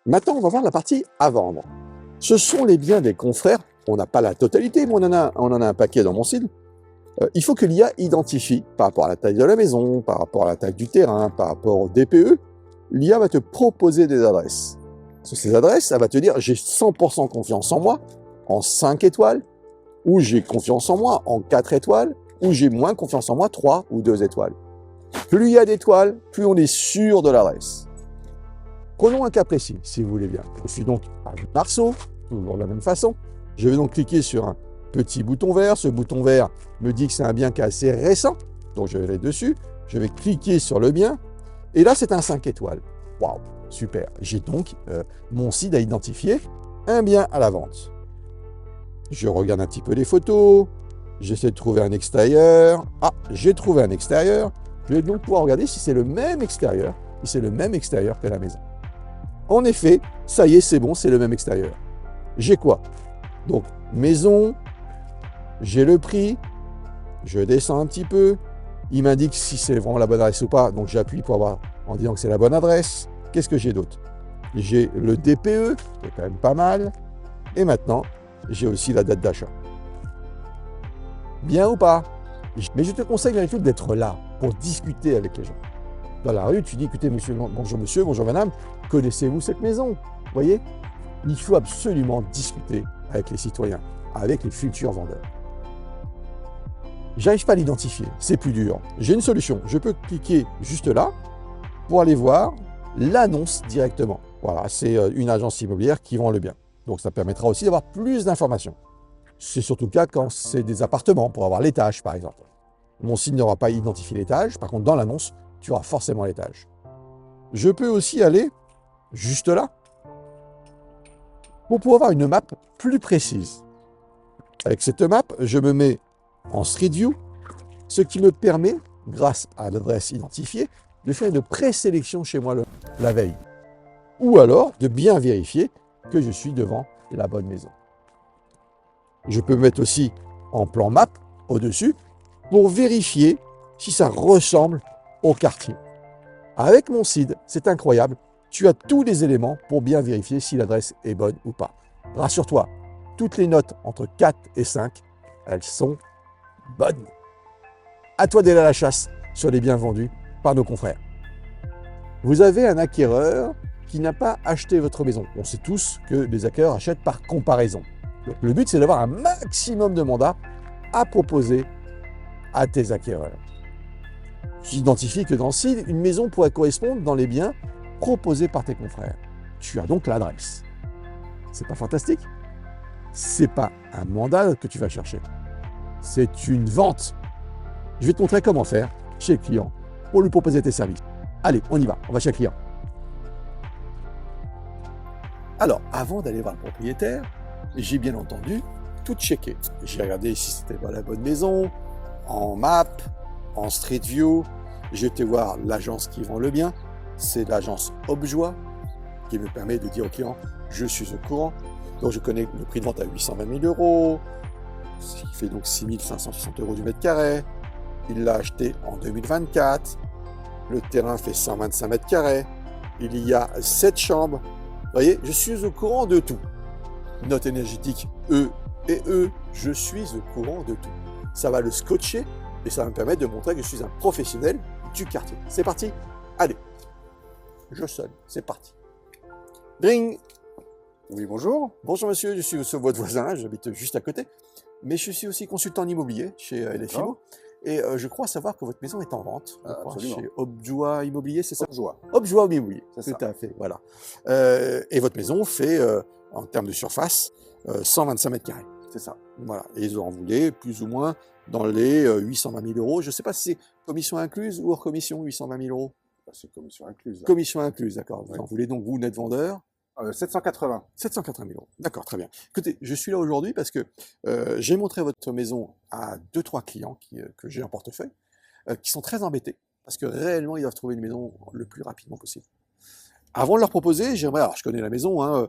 Maintenant, on va voir la partie à vendre. Ce sont les biens des confrères. On n'a pas la totalité, mais on en a un paquet dans mon site. Il faut que l'IA identifie, par rapport à la taille de la maison, par rapport à la taille du terrain, par rapport au DPE, l'IA va te proposer des adresses. Sur ces adresses, elle va te dire « j'ai 100% confiance en moi » en 5 étoiles, ou « j'ai confiance en moi » en 4 étoiles, ou « j'ai moins confiance en moi » 3 ou 2 étoiles. Plus il y a d'étoiles, plus on est sûr de l'adresse. Prenons un cas précis, si vous voulez bien. Je suis donc à Marceau, toujours de la même façon. Je vais donc cliquer sur un petit bouton vert. Ce bouton vert me dit que c'est un bien qui est assez récent, donc je vais aller dessus. Je vais cliquer sur le bien, et là, c'est un 5 étoiles. Waouh, super. J'ai donc mon site à identifier un bien à la vente. Je regarde un petit peu les photos. J'essaie de trouver un extérieur. Ah, j'ai trouvé un extérieur. Je vais donc pouvoir regarder si c'est le même extérieur, que la maison. En effet, ça y est, c'est bon, c'est le même extérieur. J'ai quoi? Donc, maison, j'ai le prix, je descends un petit peu, il m'indique si c'est vraiment la bonne adresse ou pas, donc j'appuie pour avoir en disant que c'est la bonne adresse. Qu'est-ce que j'ai d'autre? J'ai le DPE, qui est quand même pas mal, et maintenant, j'ai aussi la date d'achat. Bien ou pas? Mais je te conseille malgré tout d'être là pour discuter avec les gens. Dans la rue, tu dis, écoutez, monsieur, bonjour madame, connaissez-vous cette maison? Vous voyez? Il faut absolument discuter avec les citoyens, avec les futurs vendeurs. J'arrive pas à l'identifier, c'est plus dur. J'ai une solution, je peux cliquer juste là pour aller voir l'annonce directement. Voilà, c'est une agence immobilière qui vend le bien. Donc ça permettra aussi d'avoir plus d'informations. C'est surtout le cas quand c'est des appartements, pour avoir l'étage par exemple. Mon site n'aura pas identifié l'étage, par contre dans l'annonce, tu auras forcément l'étage. Je peux aussi aller juste là pour pouvoir avoir une map plus précise. Avec cette map, je me mets en Street View, ce qui me permet, grâce à l'adresse identifiée, de faire une présélection chez moi la veille. Ou alors de bien vérifier que je suis devant la bonne maison. Je peux mettre aussi en plan map au-dessus pour vérifier si ça ressemble au quartier. Avec mon CID, c'est incroyable, tu as tous les éléments pour bien vérifier si l'adresse est bonne ou pas. Rassure-toi, toutes les notes entre 4 et 5, elles sont bonnes. À toi d'aller à la chasse sur les biens vendus par nos confrères. Vous avez un acquéreur qui n'a pas acheté votre maison. On sait tous que les acquéreurs achètent par comparaison. Donc, le but, c'est d'avoir un maximum de mandats à proposer à tes acquéreurs. J'identifie que dans CID, une maison pourrait correspondre dans les biens proposés par tes confrères. Tu as donc l'adresse. C'est pas fantastique? C'est pas un mandat que tu vas chercher. C'est une vente. Je vais te montrer comment faire chez le client pour lui proposer tes services. Allez, on y va, on va chez le client. Alors, avant d'aller voir le propriétaire, j'ai bien entendu tout checké. J'ai regardé si c'était pas la bonne maison, en map, en Street View. J'ai été voir l'agence qui vend le bien. C'est l'agence Objoie qui me permet de dire au client, je suis au courant. Donc, je connais le prix de vente à 820 000 €, ce qui fait donc 6 560 € du mètre carré. Il l'a acheté en 2024. Le terrain fait 125 mètres carrés. Il y a 7 chambres. Vous voyez, je suis au courant de tout. Note énergétique E et E, je suis au courant de tout. Ça va le scotcher et ça va me permettre de montrer que je suis un professionnel du quartier. C'est parti? Allez, je sonne, c'est parti. Dring! Oui, bonjour. Bonjour monsieur, je suis votre voisin, j'habite juste à côté. Mais je suis aussi consultant en immobilier chez LFIMO. Et je crois savoir que votre maison est en vente. Chez Objoie Immobilier, c'est ça? Objoie Immobilier, tout à fait, voilà. Et votre maison fait, en termes de surface, 125 mètres carrés. C'est ça. Voilà. Et ils en voulaient plus ou moins dans les 820 000 €. Je ne sais pas si c'est commission incluse ou hors commission, 820 000 €. C'est commission incluse. Commission incluse, d'accord. Vous Oui. en voulez donc, vous, net vendeur? 780. 780 000 €. D'accord, très bien. Écoutez, je suis là aujourd'hui parce que j'ai montré votre maison à 2-3 clients que j'ai en portefeuille, qui sont très embêtés parce que réellement, ils doivent trouver une maison le plus rapidement possible. Avant de leur proposer, j'aimerais, alors je connais la maison, hein,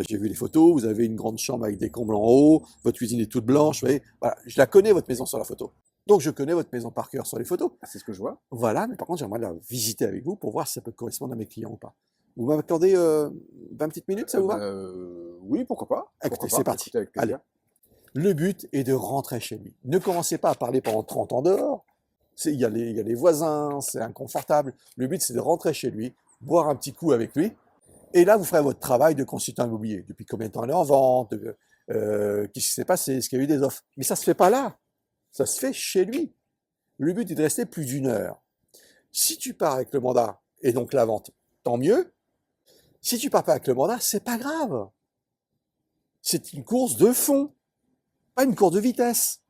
j'ai vu les photos, vous avez une grande chambre avec des combles en haut, votre cuisine est toute blanche, vous voyez, voilà, je la connais votre maison sur la photo. Donc je connais votre maison par cœur sur les photos. Ah, c'est ce que je vois. Voilà, mais par contre, j'aimerais la visiter avec vous pour voir si ça peut correspondre à mes clients ou pas. Vous m'accordez 20 petites minutes, ça vous va? Oui, pourquoi pas. Écoutez, Pourquoi c'est pas. parti. Écoutez, avec plaisir. Le but est de rentrer chez lui. Ne commencez pas à parler pendant 30 ans dehors. Il y a les voisins, c'est inconfortable. Le but, c'est de rentrer chez lui, boire un petit coup avec lui. Et là, vous ferez votre travail de consultant immobilier. Depuis combien de temps elle est en vente? Qu'est-ce qui s'est passé? Est-ce qu'il y a eu des offres? Mais ça ne se fait pas là. Ça se fait chez lui. Le but est de rester plus d'une heure. Si tu pars avec le mandat et donc la vente, tant mieux. Si tu pars pas avec le mandat, c'est pas grave. C'est une course de fond, pas une course de vitesse.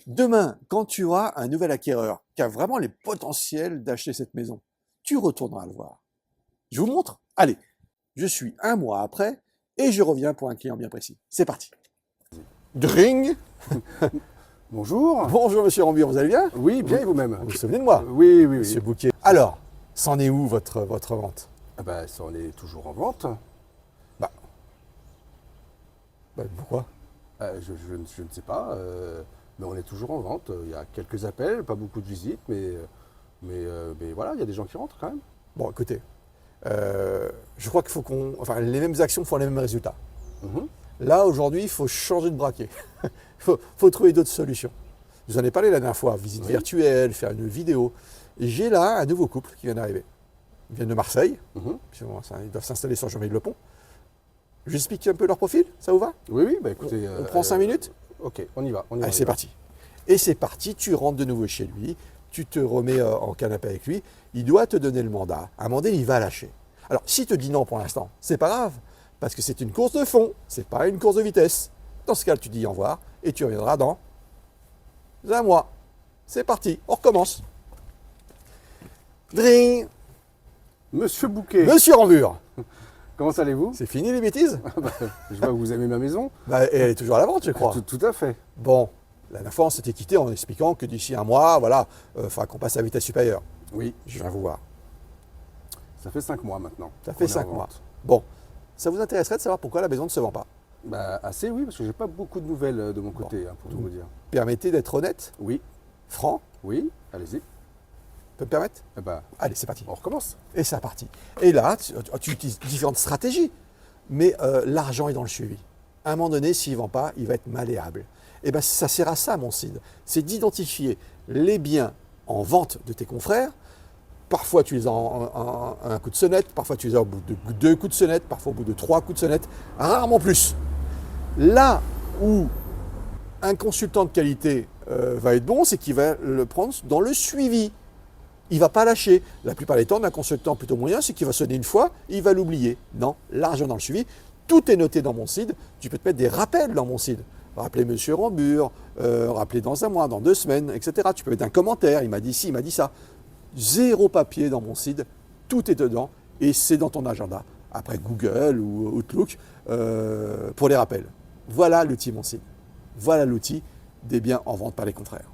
Demain, quand tu auras un nouvel acquéreur qui a vraiment les potentiels d'acheter cette maison, tu retourneras le voir. Je vous montre. Allez, je suis un mois après et je reviens pour un client bien précis. C'est parti. Dring. Bonjour. Bonjour Monsieur Rambure, vous allez bien? Oui, bien et vous-même? Vous vous souvenez de moi? Oui, oui, Monsieur oui. Bouquet. Alors, c'en est où votre vente? Ah bah, ça en est toujours en vente. Pourquoi? Je ne sais pas, mais on est toujours en vente. Il y a quelques appels, pas beaucoup de visites, mais voilà, il y a des gens qui rentrent quand même. Bon, écoutez, je crois qu'il faut enfin, les mêmes actions font les mêmes résultats. Mhm. Là, aujourd'hui, il faut changer de braquet. Il faut trouver d'autres solutions. Je vous en ai parlé la dernière fois, visite virtuelle, faire une vidéo. J'ai là un nouveau couple qui vient d'arriver. Ils viennent de Marseille. Mhm. Ils doivent s'installer sur Jean-Marie-le-Pont. J'explique un peu leur profil, ça vous va? Oui, oui, bah écoutez. On prend 5 minutes? Ok, on y va. Allez, c'est parti. Et c'est parti, tu rentres de nouveau chez lui, tu te remets en canapé avec lui, il doit te donner le mandat. Un mandat, il va lâcher. Alors, s'il te dit non pour l'instant, c'est pas grave, parce que c'est une course de fond, c'est pas une course de vitesse. Dans ce cas, tu dis au revoir et tu reviendras dans un mois. C'est parti, on recommence. Dring. Monsieur Bouquet, Monsieur Rambure, comment allez-vous? c'est fini les bêtises? Je vois que vous aimez ma maison. Bah, elle est toujours à la vente, je crois. Tout à fait. Bon, la dernière fois, on s'était quitté en expliquant que d'ici un mois, voilà, qu'on passe à vitesse supérieure. Oui, Je viens vous voir. ça fait 5 mois maintenant. Ça qu'on fait est en 5 mois. vente. Bon, ça vous intéresserait de savoir pourquoi la maison ne se vend pas? Bah, assez, oui, parce que j'ai pas beaucoup de nouvelles de mon côté, pour tout vous dire. Permettez d'être honnête, Oui, franc, oui, allez-y. peut me permettre? Eh bah, Allez, c'est parti. on recommence. Et c'est parti. Et là, tu utilises différentes stratégies, mais l'argent est dans le suivi. À un moment donné, s'il ne vend pas, il va être malléable. Et bien, ça sert à ça, mon CID. C'est d'identifier les biens en vente de tes confrères. Parfois, tu les as en un coup de sonnette, parfois tu les as au bout de 2 coups de sonnette, parfois au bout de 3 coups de sonnette, rarement plus. Là où un consultant de qualité va être bon, c'est qu'il va le prendre dans le suivi. Il ne va pas lâcher. La plupart des temps, d'un consultant plutôt moyen, c'est qu'il va sonner une fois, il va l'oublier. Non, l'argent dans le suivi, tout est noté dans mon CID. Tu peux te mettre des rappels dans mon CID. Rappeler Monsieur Rambure, rappeler dans un mois, dans 2 semaines, etc. Tu peux mettre un commentaire, il m'a dit ci, il m'a dit ça. Zéro papier dans mon CID, tout est dedans et c'est dans ton agenda. Après Google ou Outlook pour les rappels. Voilà l'outil mon CID. Voilà l'outil des biens en vente par les confrères.